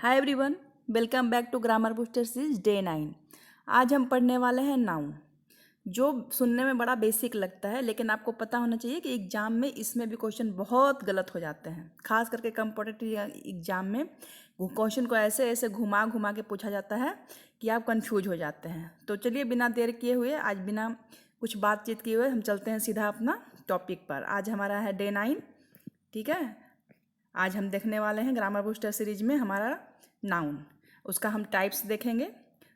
Hi everyone, welcome back to grammar booster series day 9। आज हम पढ़ने वाले हैं नाउन, जो सुनने में बड़ा बेसिक लगता है, लेकिन आपको पता होना चाहिए कि एग्जाम में इसमें भी क्वेश्चन बहुत गलत हो जाते हैं। खास करके कॉम्पिटिटिव एग्जाम में क्वेश्चन को ऐसे ऐसे घुमा घुमा के पूछा जाता है कि आप कंफ्यूज हो जाते हैं। तो चलिए बिना देर किए हुए, आज बिना कुछ बातचीत किए हुए हम चलते हैं सीधा अपना टॉपिक पर। आज हमारा है डे 9, ठीक है। आज हम देखने वाले हैं ग्रामर बूस्टर सीरीज में हमारा नाउन। उसका हम टाइप्स देखेंगे,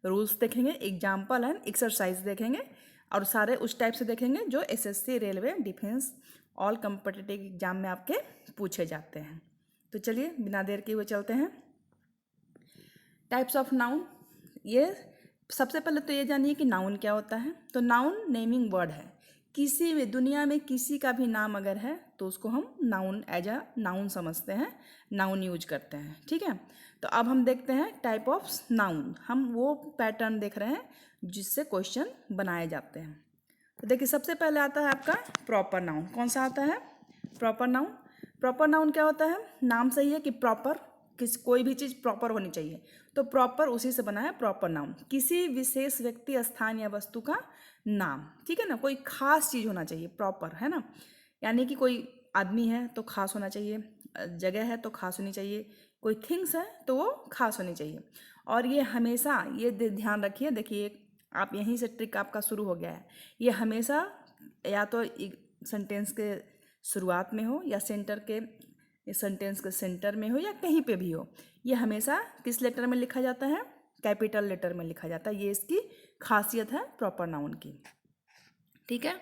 रूल्स देखेंगे, एग्जाम्पल एंड एक्सरसाइज देखेंगे, और सारे उस टाइप से देखेंगे जो SSC, railway, defence, all competitive exam में आपके पूछे जाते हैं। तो चलिए बिना देर किए हुए चलते हैं। टाइप्स ऑफ नाउन, ये सबसे पहले तो ये जानिए कि नाउन क्या होता है। तो नाउन नेमिंग वर्ड है। किसी भी दुनिया में किसी का भी नाम अगर है तो उसको हम नाउन एज अ नाउन समझते हैं, नाउन यूज करते हैं, ठीक है। तो अब हम देखते हैं टाइप ऑफ नाउन। हम वो पैटर्न देख रहे हैं जिससे क्वेश्चन बनाए जाते हैं। तो देखिए सबसे पहले आता है आपका प्रॉपर नाउन। कौन सा आता है? Proper noun. प्रॉपर नाउन क्या होता है? नाम सही है कि प्रॉपर, कोई भी चीज़ प्रॉपर होनी चाहिए, तो प्रॉपर उसी से बना है प्रॉपर नाउन। किसी विशेष व्यक्ति, स्थान या वस्तु का नाम, ठीक है ना। कोई खास चीज़ होना चाहिए, प्रॉपर, है ना। यानी कि कोई आदमी है तो खास होना चाहिए, जगह है तो खास होनी चाहिए, कोई थिंग्स है तो वो खास होनी चाहिए। और ये हमेशा ये ध्यान रखिए, देखिए आप यहीं से ट्रिक आपका शुरू हो गया है। ये हमेशा या तो सेंटेंस के शुरुआत में हो, या सेंटेंस के सेंटर में हो, या कहीं पे भी हो, ये हमेशा किस लेटर में लिखा जाता है? कैपिटल लेटर में लिखा जाता है। ये इसकी खासियत है प्रॉपर नाउन की, ठीक है।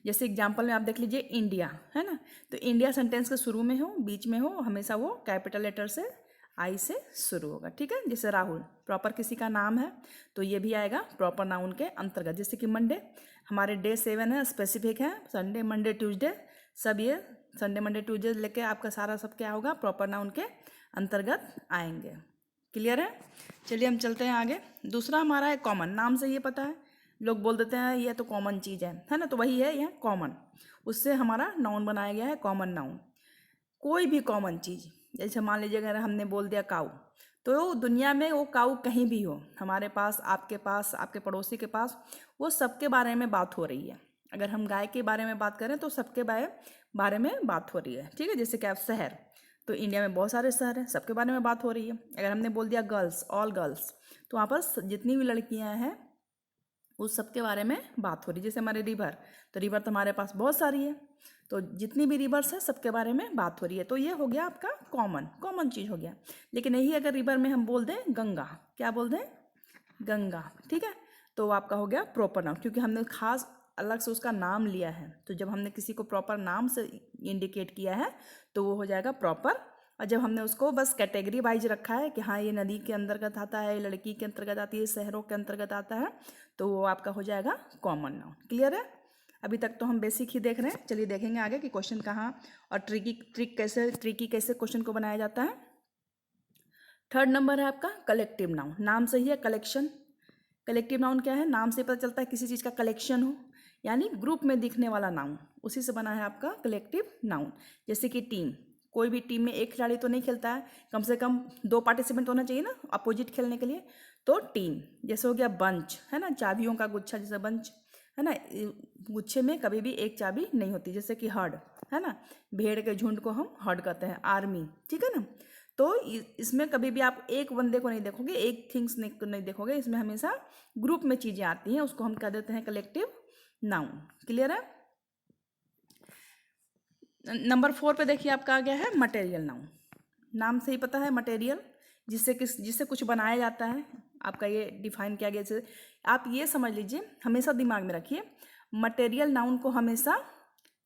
जैसे एग्जाम्पल में आप देख लीजिए इंडिया, है ना। तो इंडिया सेंटेंस के शुरू में हो, बीच में हो, हमेशा वो कैपिटल लेटर से, आई से शुरू होगा, ठीक है। जैसे राहुल प्रॉपर किसी का नाम है तो ये भी आएगा प्रॉपर नाउन के अंतर्गत। जैसे कि मंडे, हमारे डे 7 है, स्पेसिफिक है। संडे, मंडे, ट्यूसडे, सब ये संडे, मंडे, ट्यूसडे लेके आपका सारा सब क्या होगा? प्रॉपर नाउन के अंतर्गत आएंगे। क्लियर है? चलिए हम चलते हैं आगे। दूसरा हमारा है कॉमन। नाम से ये पता है, लोग बोल देते हैं ये तो कॉमन चीज़ है ना। तो वही है यह कॉमन, उससे हमारा नाउन बनाया गया है कॉमन नाउन। कोई भी कॉमन चीज़, जैसे मान लीजिए अगर हमने बोल दिया काऊ, तो दुनिया में वो काऊ कहीं भी हो, हमारे पास, आपके पड़ोसी के पास, वो सबके बारे में बात हो रही है। अगर हम गाय के बारे में बात करें तो सबके बारे में बात हो रही है, ठीक है। जैसे कि आप शहर, तो इंडिया में बहुत सारे शहर हैं, सबके बारे में बात हो रही है। अगर हमने बोल दिया गर्ल्स, ऑल गर्ल्स, तो वहाँ पर जितनी भी लड़कियाँ हैं उस सब के बारे में बात हो रही है। जैसे हमारे रिवर, तो रिवर तो हमारे पास बहुत सारी है, तो जितनी भी रिवर्स है सबके बारे में बात हो रही है। तो ये हो गया आपका कॉमन चीज़ हो गया। लेकिन यही अगर रिवर में हम बोल दें गंगा, क्या बोल दें? गंगा, ठीक है। तो आपका हो गया प्रॉपर नाउन, क्योंकि हमने खास अलग से उसका नाम लिया है। तो जब हमने किसी को प्रॉपर नाम से इंडिकेट किया है तो वो हो जाएगा प्रॉपर। और जब हमने उसको बस कैटेगरी वाइज रखा है कि हाँ ये नदी के अंतर्गत आता है, लड़की के अंतर्गत आती है, शहरों के अंतर्गत आता है, तो वो आपका हो जाएगा कॉमन नाउन। क्लियर है? अभी तक तो हम बेसिक ही देख रहे हैं। चलिए देखेंगे आगे कि क्वेश्चन कहाँ और ट्रिकी कैसे क्वेश्चन को बनाया जाता है। थर्ड नंबर है आपका कलेक्टिव नाउन। नाम सही है, कलेक्शन। कलेक्टिव नाउन क्या है? नाम से पता चलता है किसी चीज़ का कलेक्शन हो, यानी ग्रुप में दिखने वाला नाउन, उसी से बना है आपका कलेक्टिव नाउन। जैसे कि टीम, कोई भी टीम में एक खिलाड़ी तो नहीं खेलता है, कम से कम 2 पार्टिसिपेंट होना चाहिए ना अपोजिट खेलने के लिए। तो टीम। जैसे हो गया बंच, है ना, चाबियों का गुच्छा, जैसे बंच, है ना। गुच्छे में कभी भी एक चाबी नहीं होती। जैसे कि हर्ड, है ना, भेड़ के झुंड को हम हर्ड कहते हैं। आर्मी, ठीक है ना। तो इसमें कभी भी आप एक बंदे को नहीं देखोगे, एक थिंग्स नहीं देखोगे, इसमें हमेशा ग्रुप में चीज़ें आती हैं, उसको हम कह देते हैं कलेक्टिव नाउन। क्लियर है? नंबर 4 पे देखिए आपका आ गया है मटेरियल नाउन। नाम से ही पता है मटेरियल, जिससे कुछ बनाया जाता है, आपका ये डिफाइन किया गया। जैसे आप ये समझ लीजिए, हमेशा दिमाग में रखिए, मटेरियल नाउन को हमेशा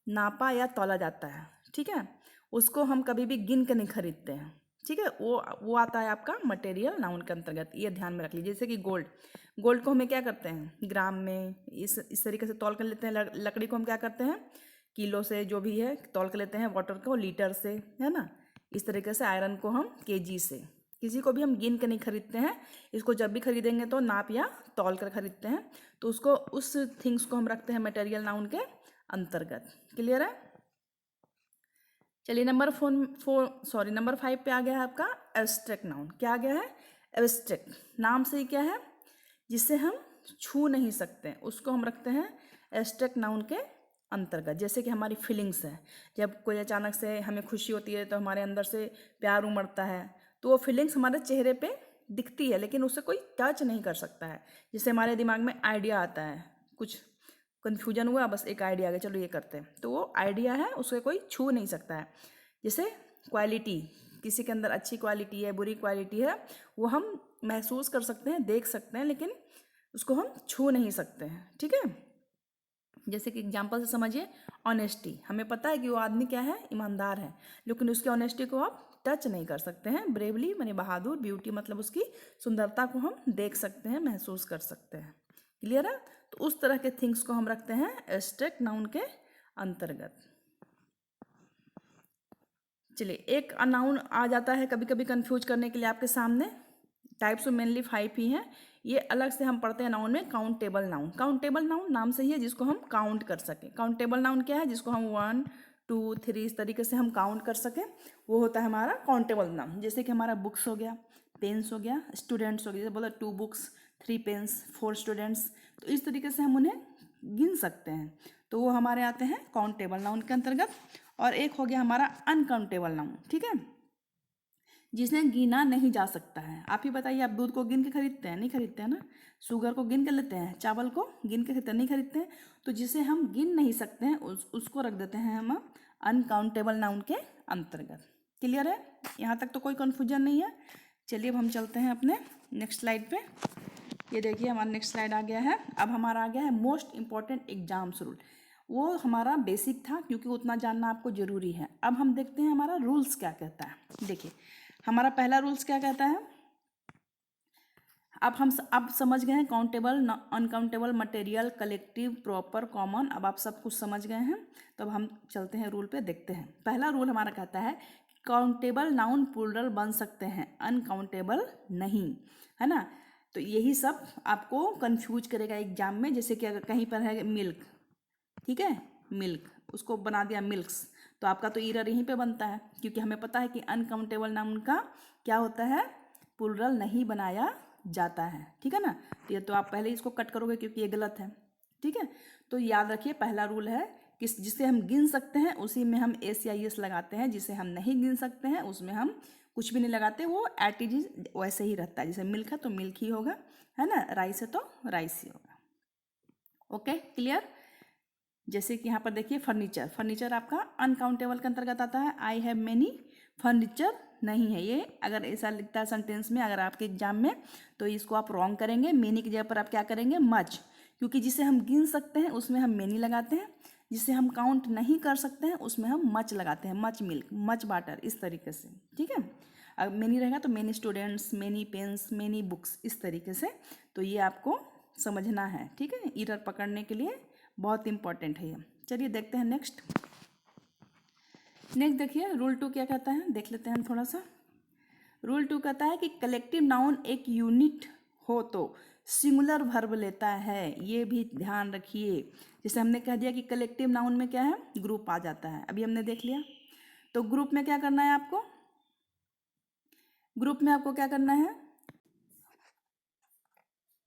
नापा या तौला जाता है, ठीक है। उसको हम कभी भी गिन के नहीं खरीदते हैं, ठीक है। वो आता है आपका मटेरियल नाउन के अंतर्गत, ये ध्यान में रख लीजिए। जैसे कि गोल्ड को हमें क्या करते हैं? ग्राम में इस तरीके से तौल कर लेते हैं। लकड़ी को हम क्या करते हैं? किलो से, जो भी है, तौल कर लेते हैं। वाटर को लीटर से, है ना। इस तरीके से आयरन को हम केजी से, किसी को भी हम गिन के नहीं खरीदते हैं। इसको जब भी खरीदेंगे तो नाप या तौल कर खरीदते हैं। तो उसको, उस थिंग्स को हम रखते हैं मटेरियल नाउन के अंतर्गत। क्लियर है? चलिए नंबर 5 पे आ गया है आपका एब्स्ट्रैक्ट नाउन। क्या आ गया है? एब्स्ट्रैक्ट। नाम से ही क्या है? जिसे हम छू नहीं सकते, उसको हम रखते हैं एब्स्ट्रैक्ट नाउन के अंतर्गत। जैसे कि हमारी फीलिंग्स है, जब कोई अचानक से हमें खुशी होती है तो हमारे अंदर से प्यार उमड़ता है, तो वो फीलिंग्स हमारे चेहरे पे दिखती है, लेकिन उसे कोई टच नहीं कर सकता है। जैसे हमारे दिमाग में आइडिया आता है, कुछ कन्फ्यूजन हुआ, बस एक आइडिया आ गया, चलो ये करते हैं, तो वो आइडिया है, उसे कोई छू नहीं सकता है। जैसे क्वालिटी, किसी के अंदर अच्छी क्वालिटी है, बुरी क्वालिटी है, वो हम महसूस कर सकते हैं, देख सकते हैं, लेकिन उसको हम छू नहीं सकते हैं। ठीक है, जैसे कि एग्जाम्पल से समझिए, ऑनेस्टी। हमें पता है कि वो आदमी क्या है, ईमानदार है, लेकिन उसकी ऑनेस्टी को आप टच नहीं कर सकते हैं। ब्रेवली माने बहादुर, ब्यूटी मतलब उसकी सुंदरता को हम देख सकते हैं, महसूस कर सकते हैं। क्लियर है? तो उस तरह के थिंग्स को हम रखते हैं एब्स्ट्रैक्ट नाउन के अंतर्गत। चलिए, एक नाउन आ जाता है कभी कभी कंफ्यूज करने के लिए आपके सामने। टाइप्स में मेनली 5 ही हैं। ये अलग से हम पढ़ते हैं नाउन में, काउंटेबल नाउन। काउंटेबल नाउन नाम से ही है जिसको हम काउंट कर सकें। काउंटेबल नाउन क्या है? जिसको हम 1 2 3 इस तरीके से हम काउंट कर सकें, वो होता है हमारा काउंटेबल नाउन। जैसे कि हमारा बुक्स हो गया, पेन्स हो गया, स्टूडेंट्स हो गया, जैसे बोला 2 बुक्स 3 पेन्स 4 स्टूडेंट्स, तो इस तरीके से हम उन्हें गिन सकते हैं, तो वो हमारे आते हैं काउंटेबल नाउन के अंतर्गत। और एक हो गया हमारा अनकाउंटेबल नाउन। ठीक है, जिसे गिना नहीं जा सकता है। आप ही बताइए, आप दूध को गिन के खरीदते हैं? नहीं खरीदते हैं ना। शुगर को गिन के लेते हैं, चावल को गिन के खरीदते हैं? नहीं खरीदते हैं। तो जिसे हम गिन नहीं सकते हैं उसको रख देते हैं हम अनकाउंटेबल नाउन के अंतर्गत। क्लियर है? यहाँ तक तो कोई कन्फ्यूजन नहीं है। चलिए अब हम चलते हैं अपने नेक्स्ट स्लाइड पे। ये देखिए हमारा नेक्स्ट स्लाइड आ गया है। अब हमारा आ गया है मोस्ट इंपॉर्टेंट एग्जाम्स रूल। वो हमारा बेसिक था, क्योंकि उतना जानना आपको जरूरी है। अब हम देखते हैं हमारा रूल्स क्या कहता है। देखिए हमारा पहला रूल्स क्या कहता है। अब समझ गए हैं countable, uncountable, material, collective, proper, common. अब आप सब कुछ समझ गए हैं, तो अब हम चलते हैं रूल पे, देखते हैं। पहला रूल हमारा कहता है काउंटेबल नाउन प्लूरल बन सकते हैं, अनकाउंटेबल नहीं, है ना। तो यही सब आपको कंफ्यूज करेगा एग्जाम में। जैसे कि अगर कहीं पर है मिल्क, ठीक है, मिल्क, उसको बना दिया मिल्क्स, तो आपका तो ईरर यहीं पे बनता है, क्योंकि हमें पता है कि अनकाउंटेबल नाउन का क्या होता है, प्लूरल नहीं बनाया जाता है। ठीक है ना। तो ये तो आप पहले इसको कट करोगे, क्योंकि ये गलत है। ठीक है, तो याद रखिए पहला रूल है कि जिसे हम गिन सकते हैं उसी में हम एस या एस लगाते हैं, जिसे हम नहीं गिन सकते हैं उसमें हम कुछ भी नहीं लगाते, वो एट इट इज वैसे ही रहता है। जैसे मिल्क है तो मिल्क ही होगा, है ना, राइस है तो राइस ही होगा। Okay, clear. जैसे कि यहाँ पर देखिए फर्नीचर, फर्नीचर आपका अनकाउंटेबल के अंतर्गत आता है। आई हैव मेनी फर्नीचर नहीं है ये। अगर ऐसा लिखता है सेंटेंस में, अगर आपके एग्जाम में, तो इसको आप रॉन्ग करेंगे। मेनी की जगह पर आप क्या करेंगे, मच, क्योंकि जिसे हम गिन सकते हैं उसमें हम मेनी लगाते हैं, जिसे हम काउंट नहीं कर सकते हैं उसमें हम मच लगाते हैं। मच मिल्क, मच वाटर, इस तरीके से। ठीक है, अब मेनी रहेगा तो many students, many pens, many books, इस तरीके से। तो ये आपको समझना है। ठीक है, ईरर पकड़ने के लिए बहुत इंपॉर्टेंट है ये। चलिए देखते हैं नेक्स्ट। नेक्स्ट देखिए रूल 2 क्या कहता है, देख लेते हैं थोड़ा सा। रूल 2 कहता है कि कलेक्टिव नाउन एक यूनिट हो तो सिंगुलर वर्ब लेता है। ये भी ध्यान रखिए। जैसे हमने कह दिया कि कलेक्टिव नाउन में क्या है, ग्रुप आ जाता है, अभी हमने देख लिया। तो ग्रुप में क्या करना है आपको, ग्रुप में आपको क्या करना है।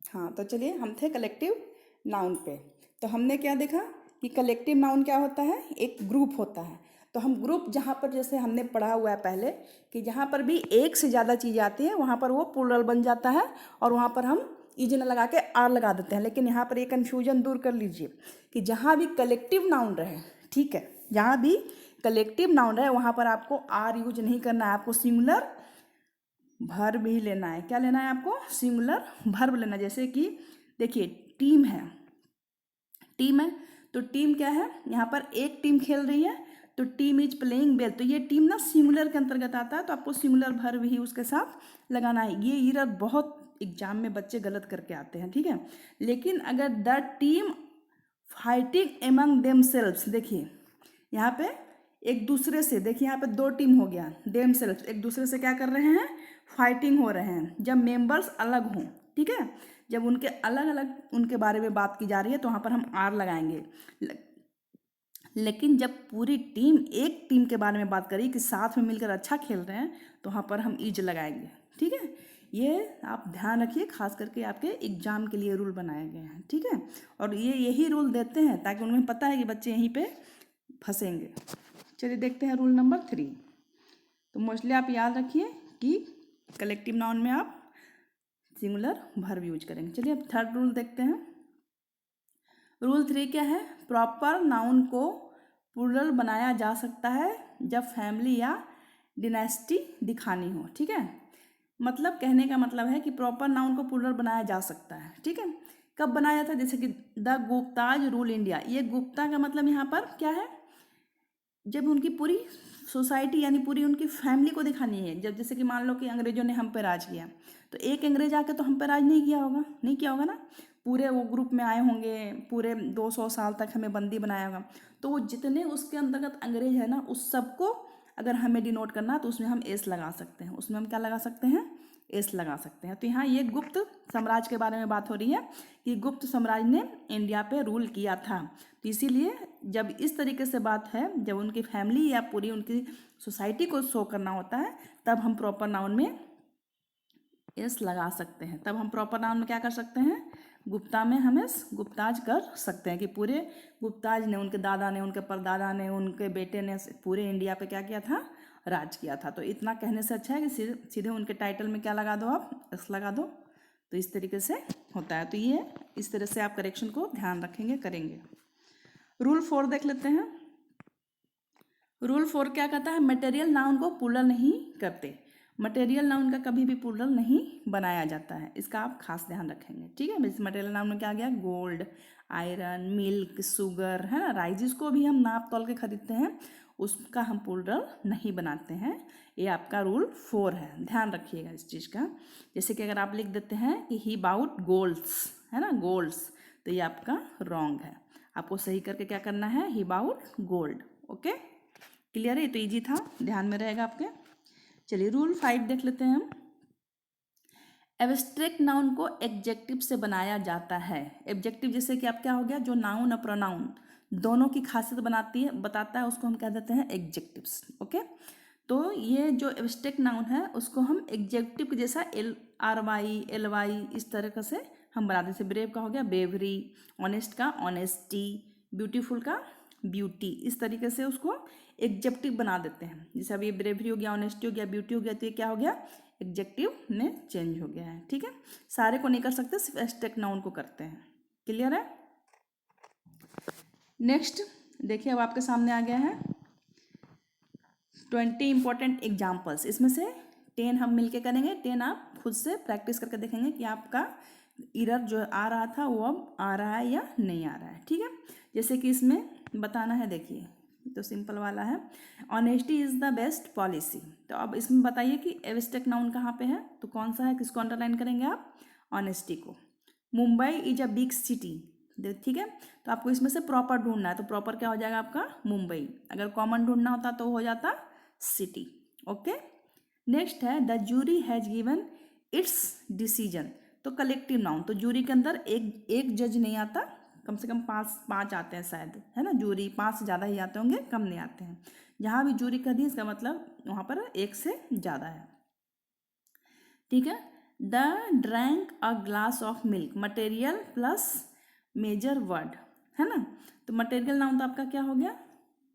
हाँ, तो चलिए हम थे कलेक्टिव नाउन पे। तो हमने क्या देखा कि कलेक्टिव नाउन क्या होता है, एक ग्रुप होता है। तो हम ग्रुप जहाँ पर, जैसे हमने पढ़ा हुआ है पहले, कि जहाँ पर भी एक से ज़्यादा चीज़ आती है वहाँ पर वो प्लूरल बन जाता है, और वहाँ पर हम इज न लगा के आर लगा देते हैं। लेकिन यहाँ पर ये कन्फ्यूजन दूर कर लीजिए कि जहाँ भी कलेक्टिव नाउन रहे, ठीक है, जहाँ भी कलेक्टिव नाउन रहे वहाँ पर आपको आर यूज नहीं करना है, आपको सिंगुलर वर्ब ही लेना है। क्या लेना है आपको, सिंगुलर वर्ब लेना है। जैसे कि देखिए टीम है, टीम है, तो टीम क्या है, यहाँ पर एक टीम खेल रही है, तो टीम इज प्लेइंग वेल, तो ये टीम ना सिंगुलर के अंतर्गत आता है, तो आपको सिंगुलर वर्ब ही उसके साथ लगाना है। ये ईरर बहुत एग्जाम में बच्चे गलत करके आते हैं। ठीक है, लेकिन अगर the team fighting among themselves, देखिए यहाँ पे एक दूसरे से, देखिए यहाँ पे 2 टीम हो गया, देमसेल्व्स एक दूसरे से क्या कर रहे हैं, फाइटिंग हो रहे हैं। जब मेंबर्स अलग हों, ठीक है, जब उनके अलग अलग उनके बारे में बात की जा रही है, तो वहाँ पर हम आर लगाएंगे। लेकिन जब पूरी टीम एक टीम के बारे में बात करी कि साथ में मिलकर अच्छा खेल रहे हैं, तो वहाँ पर हम इज लगाएंगे। ठीक है, ये आप ध्यान रखिए, खास करके आपके एग्जाम के लिए रूल बनाए गए हैं। ठीक है, और ये यही रूल देते हैं ताकि उन्हें पता है कि बच्चे यहीं पे फंसेंगे। चलिए देखते हैं रूल नंबर 3। तो मोस्टली आप याद रखिए कि कलेक्टिव नाउन में आप सिंगुलर वर्ब यूज करेंगे। चलिए अब थर्ड रूल देखते हैं। रूल 3 क्या है? प्रॉपर नाउन को प्लूरल बनाया जा सकता है जब फैमिली या डिनेस्टी दिखानी हो। ठीक है, मतलब कहने का मतलब है कि प्रॉपर नाउन को प्लूरल बनाया जा सकता है। ठीक है, कब बनाया था? जैसे कि द गुप्ताज रूल इंडिया। ये गुप्ता का मतलब यहाँ पर क्या है? जब उनकी पूरी सोसाइटी यानी पूरी उनकी फैमिली को दिखानी है। जब जैसे कि मान लो कि अंग्रेजों ने हम पे राज किया, तो एक अंग्रेज आके तो हम पे राज नहीं किया होगा ना। पूरे वो ग्रुप में आए होंगे, पूरे 200 साल तक हमें बंदी बनाया होगा। तो वो जितने उसके अंतर्गत अंग्रेज है ना, उस सबको अगर हमें डिनोट करना तो उसमें हम एस लगा सकते हैं। उसमें हम क्या लगा सकते हैं? एस लगा सकते हैं। तो यहाँ ये गुप्त साम्राज्य के बारे में बात हो रही है कि गुप्त साम्राज्य ने इंडिया पे रूल किया था। तो इसीलिए जब इस तरीके से बात है, जब उनकी फैमिली या पूरी उनकी सोसाइटी को शो करना होता है, तब हम प्रॉपर नाउन में एस लगा सकते हैं। तब हम प्रॉपर नाउन में क्या कर सकते हैं? गुप्ता में हम एस गुप्ताज कर सकते हैं कि पूरे गुप्ताज ने, उनके दादा ने, उनके परदादा ने, उनके बेटे ने पूरे इंडिया पे क्या किया था? राज किया था। तो इतना कहने से अच्छा है कि सीधे उनके टाइटल में क्या लगा दो? आप एस लगा दो। तो इस तरीके से होता है। तो ये इस तरह से आप करेक्शन को ध्यान रखेंगे, करेंगे। रूल 4 देख लेते हैं। रूल 4 क्या कहता है? मटेरियल नाउन को प्लूरल नहीं करते। मटेरियल नाउन का कभी भी प्लूरल नहीं बनाया जाता है, इसका आप खास ध्यान रखेंगे। ठीक है, जैसे मटेरियल नाउन में क्या आ गया? गोल्ड, आयरन, मिल्क, शुगर, है ना। राइजिस को भी हम नाप तोल के खरीदते हैं, उसका हम प्लूरल नहीं बनाते हैं। ये आपका रूल 4 है, ध्यान रखिएगा इस चीज़ का। जैसे कि अगर आप लिख देते हैं कि ही बाउट गोल्ड्स, है ना, गोल्ड्स, तो ये आपका रॉन्ग है। आपको सही करके क्या करना है? ही बाउट गोल्ड। ओके, क्लियर है? ये तो ईजी था, ध्यान में रहेगा आपके। चलिए रूल 5 देख लेते हैं हम। एब्स्ट्रैक्ट नाउन को एडजेक्टिव से बनाया जाता है। एडजेक्टिव जैसे कि आप क्या हो गया? जो नाउन और प्रोनाउन दोनों की खासियत बताता है, उसको हम कह देते हैं एडजेक्टिव्स। ओके, तो ये जो एब्स्ट्रैक्ट नाउन है उसको हम एडजेक्टिव के जैसा LRY LY इस तरह से हम बनाते हैं। जैसे ब्रेव का हो गया ब्रेवरी, ऑनेस्ट का ऑनेस्टी, ब्यूटीफुल का ब्यूटी, इस तरीके से उसको एडजेक्टिव बना देते हैं। जैसे अब ये ब्रेवरी हो गया, ऑनेस्टी हो गया, ब्यूटी हो गया, तो ये क्या हो गया? एडजेक्टिव में चेंज हो गया है। ठीक है, सारे को नहीं कर सकते, सिर्फ एब्स्ट्रैक्ट नाउन को करते हैं। क्लियर है? नेक्स्ट देखिए, अब आपके सामने आ गया है 20 इंपॉर्टेंट एग्जाम्पल्स। इसमें से 10 हम मिलके करेंगे, 10 आप खुद से प्रैक्टिस करके देखेंगे कि आपका एरर जो आ रहा था वो अब आ रहा है या नहीं आ रहा है। ठीक है, जैसे कि इसमें बताना है, देखिए तो सिंपल वाला है, honesty is the best policy. तो अब इसमें बताइए कि एब्स्ट्रैक्ट नाउन कहाँ पे है, तो कौन सा है, किसको अंडरलाइन करेंगे आप? ऑनेस्टी को। Mumbai is a big city. ठीक है, तो आपको इसमें से प्रॉपर ढूंढना है, तो प्रॉपर क्या हो जाएगा आपका? मुंबई। अगर कॉमन ढूंढना होता तो हो जाता सिटी। ओके, नेक्स्ट है the jury has given its decision. तो कलेक्टिव नाउन, तो जूरी के अंदर एक जज नहीं आता, कम से कम पाँच आते हैं शायद, है ना। जूरी 5 से ज़्यादा ही आते होंगे, कम नहीं आते हैं। जहाँ भी जूरी कर दी इसका मतलब वहाँ पर एक से ज़्यादा है। ठीक है, the drank a glass of milk, material plus major word, है ना। तो मटेरियल नाउन तो आपका क्या हो गया?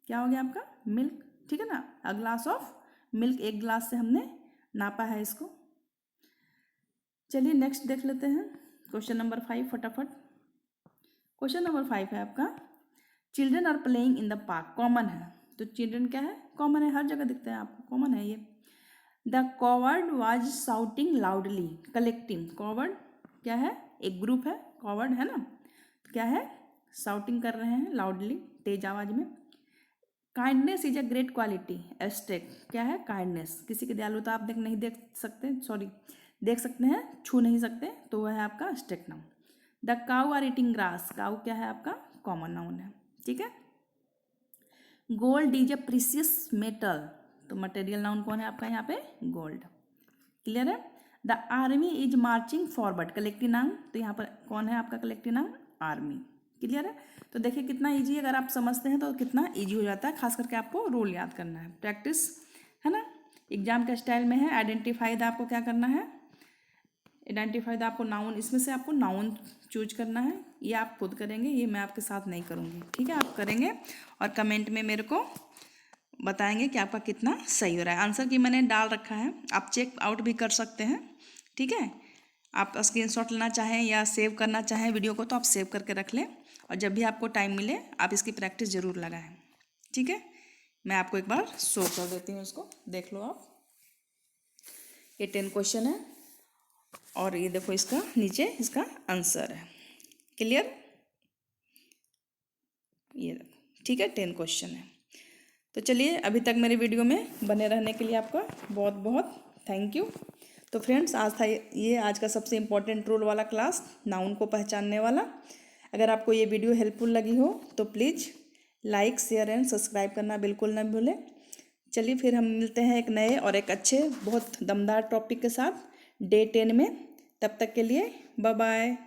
क्या हो गया आपका? मिल्क। ठीक है ना, अ ग्लास ऑफ मिल्क, एक ग्लास से हमने नापा है इसको। चलिए नेक्स्ट देख लेते हैं क्वेश्चन नंबर 5 फटाफट। क्वेश्चन नंबर 5 है आपका, children are playing in the park. Common है, तो चिल्ड्रन क्या है? कॉमन है, हर जगह दिखते हैं आपको, कॉमन है ये। The coward was shouting loudly. Collective, coward क्या है? एक ग्रुप है, कॉवर्ड है ना, तो क्या है? शाउटिंग कर रहे हैं लाउडली, तेज आवाज में। Kindness is a great quality. Abstract क्या है? काइंडनेस, किसी की दयालुता आप नहीं देख सकते, सॉरी देख सकते हैं, छू नहीं सकते, तो वह है आपका abstract noun. The cow are eating grass. Cow क्या है आपका? कॉमन नाउन है। ठीक है, gold is a precious metal. तो मटेरियल नाउन कौन है आपका यहाँ पे? गोल्ड। क्लियर है? The army is marching forward. Collective noun, तो यहाँ पर कौन है आपका कलेक्टिव नाउन? आर्मी। क्लियर है? तो देखिए कितना इजी, अगर आप समझते हैं तो कितना इजी हो जाता है। खास करके आपको रूल याद करना है, प्रैक्टिस है ना। एग्जाम का स्टाइल में है आइडेंटिफाई द, आपको क्या करना है, आइडेंटिफाई द आपको नाउन, इसमें से आपको नाउन चूज करना है। ये आप खुद करेंगे, ये मैं आपके साथ नहीं करूँगी, ठीक है? आप करेंगे और कमेंट में मेरे को बताएंगे कि आपका कितना सही हो रहा है। आंसर की मैंने डाल रखा है, आप चेक आउट भी कर सकते हैं, ठीक है? आप स्क्रीनशॉट लेना चाहें या सेव करना चाहें वीडियो को तो आप सेव करके रख लें, और जब भी आपको टाइम मिले आप इसकी प्रैक्टिस ज़रूर लगाएं, ठीक है? मैं आपको एक बार शो कर देती हूँ, इसको देख लो आप। ये 10 क्वेश्चन है और ये देखो इसका नीचे इसका आंसर है। क्लियर? ये देखो, ठीक है, 10 क्वेश्चन है। तो चलिए, अभी तक मेरे वीडियो में बने रहने के लिए आपका बहुत बहुत थैंक यू। तो फ्रेंड्स, आज था ये आज का सबसे इम्पोर्टेंट रूल वाला क्लास, नाउन को पहचानने वाला। अगर आपको ये वीडियो हेल्पफुल लगी हो तो please like, share and subscribe करना बिल्कुल ना भूलें। चलिए फिर हम मिलते हैं एक नए और एक अच्छे बहुत दमदार टॉपिक के साथ डे 10 में। तब तक के लिए बाय बाय।